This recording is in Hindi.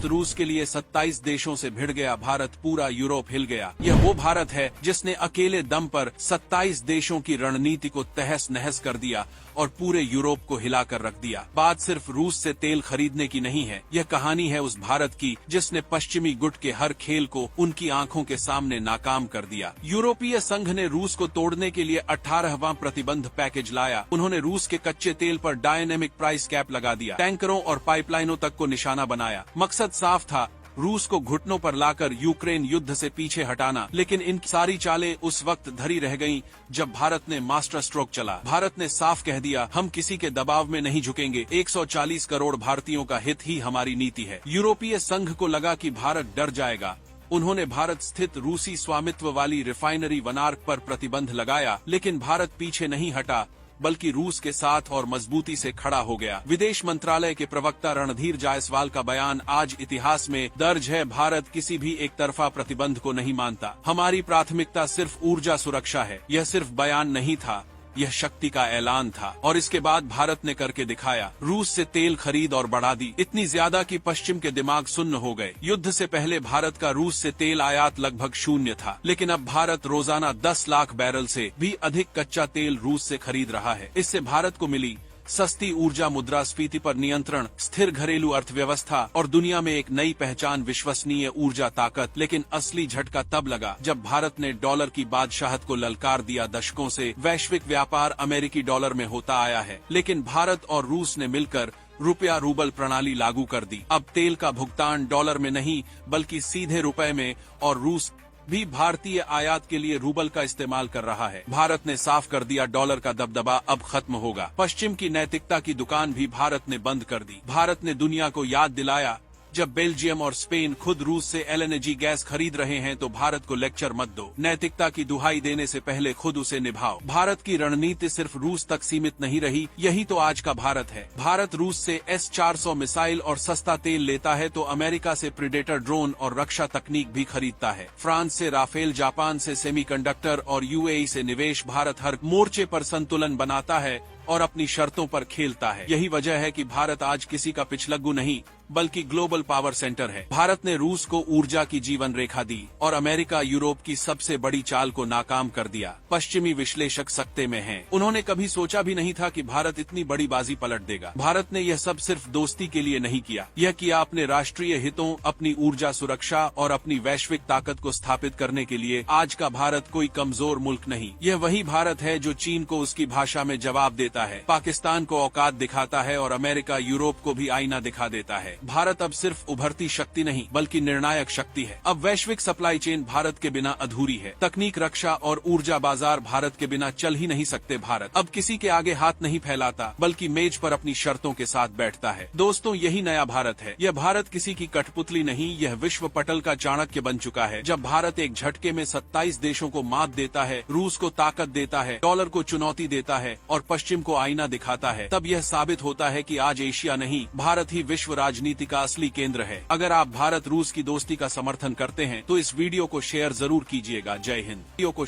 भारत रूस के लिए 27 देशों से भिड़ गया, भारत पूरा यूरोप हिल गया। यह वो भारत है जिसने अकेले दम पर 27 देशों की रणनीति को तहस नहस कर दिया और पूरे यूरोप को हिलाकर रख दिया। बात सिर्फ रूस से तेल खरीदने की नहीं है, यह कहानी है उस भारत की जिसने पश्चिमी गुट के हर खेल को उनकी आंखों के सामने नाकाम कर दिया। यूरोपीय संघ ने रूस को तोड़ने के लिए 18वां प्रतिबंध पैकेज लाया। उन्होंने रूस के कच्चे तेल पर डायनेमिक प्राइस कैप लगा दिया, टैंकरों और पाइपलाइनों तक को निशाना बनाया। मकसद साफ था, रूस को घुटनों पर लाकर यूक्रेन युद्ध से पीछे हटाना। लेकिन इन सारी चालें उस वक्त धरी रह गईं जब भारत ने मास्टर स्ट्रोक चला। भारत ने साफ कह दिया, हम किसी के दबाव में नहीं झुकेंगे, 140 करोड़ भारतीयों का हित ही हमारी नीति है। यूरोपीय संघ को लगा कि भारत डर जाएगा। उन्होंने भारत स्थित रूसी स्वामित्व वाली रिफाइनरी वनार्क पर प्रतिबंध लगाया, लेकिन भारत पीछे नहीं हटा बल्कि रूस के साथ और मजबूती से खड़ा हो गया। विदेश मंत्रालय के प्रवक्ता रणधीर जायसवाल का बयान आज इतिहास में दर्ज है, भारत किसी भी एक तरफा प्रतिबंध को नहीं मानता। हमारी प्राथमिकता सिर्फ ऊर्जा सुरक्षा है। यह सिर्फ बयान नहीं था, यह शक्ति का ऐलान था। और इसके बाद भारत ने करके दिखाया, रूस से तेल खरीद और बढ़ा दी, इतनी ज्यादा कि पश्चिम के दिमाग सुन्न हो गए। युद्ध से पहले भारत का रूस से तेल आयात लगभग शून्य था, लेकिन अब भारत रोजाना 10 लाख बैरल से भी अधिक कच्चा तेल रूस से खरीद रहा है। इससे भारत को मिली सस्ती ऊर्जा, मुद्रास्फीति पर नियंत्रण, स्थिर घरेलू अर्थव्यवस्था और दुनिया में एक नई पहचान, विश्वसनीय ऊर्जा ताकत। लेकिन असली झटका तब लगा जब भारत ने डॉलर की बादशाहत को ललकार दिया। दशकों से वैश्विक व्यापार अमेरिकी डॉलर में होता आया है, लेकिन भारत और रूस ने मिलकर रुपया रूबल प्रणाली लागू कर दी। अब तेल का भुगतान डॉलर में नहीं बल्कि सीधे रुपए में, और रूस भी भारतीय आयात के लिए रूबल का इस्तेमाल कर रहा है। भारत ने साफ कर दिया, डॉलर का दबदबा अब खत्म होगा। पश्चिम की नैतिकता की दुकान भी भारत ने बंद कर दी। भारत ने दुनिया को याद दिलाया, जब बेल्जियम और स्पेन खुद रूस से एलएनजी गैस खरीद रहे हैं तो भारत को लेक्चर मत दो। नैतिकता की दुहाई देने से पहले खुद उसे निभाओ। भारत की रणनीति सिर्फ रूस तक सीमित नहीं रही, यही तो आज का भारत है। भारत रूस से S-400 मिसाइल और सस्ता तेल लेता है तो अमेरिका से प्रीडेटर ड्रोन और रक्षा तकनीक भी खरीदता है। फ्रांस से राफेल, जापान से सेमीकंडक्टर और यूएई से निवेश। भारत हर मोर्चे पर संतुलन बनाता है और अपनी शर्तों पर खेलता है। यही वजह है कि भारत आज किसी का पिछलग्गू नहीं बल्कि ग्लोबल पावर सेंटर है। भारत ने रूस को ऊर्जा की जीवन रेखा दी और अमेरिका यूरोप की सबसे बड़ी चाल को नाकाम कर दिया। पश्चिमी विश्लेषक सकते में हैं। उन्होंने कभी सोचा भी नहीं था कि भारत इतनी बड़ी बाजी पलट देगा। भारत ने यह सब सिर्फ दोस्ती के लिए नहीं किया, यह किया अपने राष्ट्रीय हितों, अपनी ऊर्जा सुरक्षा और अपनी वैश्विक ताकत को स्थापित करने के लिए। आज का भारत कोई कमजोर मुल्क नहीं, यह वही भारत है जो चीन को उसकी भाषा में जवाब देता है, पाकिस्तान को औकात दिखाता है और अमेरिका यूरोप को भी आईना दिखा देता है। भारत अब सिर्फ उभरती शक्ति नहीं बल्कि निर्णायक शक्ति है। अब वैश्विक सप्लाई चेन भारत के बिना अधूरी है। तकनीक, रक्षा और ऊर्जा बाजार भारत के बिना चल ही नहीं सकते। भारत अब किसी के आगे हाथ नहीं फैलाता बल्कि मेज पर अपनी शर्तों के साथ बैठता है। दोस्तों, यही नया भारत है। यह भारत किसी की कठपुतली नहीं, यह विश्व पटल का चाणक्य बन चुका है। जब भारत एक झटके में 27 देशों को मात देता है, रूस को ताकत देता है, डॉलर को चुनौती देता है और पश्चिम को आईना दिखाता है, तब यह साबित होता है कि आज एशिया नहीं, भारत ही विश्व राजनीति का असली केंद्र है। अगर आप भारत रूस की दोस्ती का समर्थन करते हैं तो इस वीडियो को शेयर जरूर कीजिएगा। जय हिंद। वीडियो को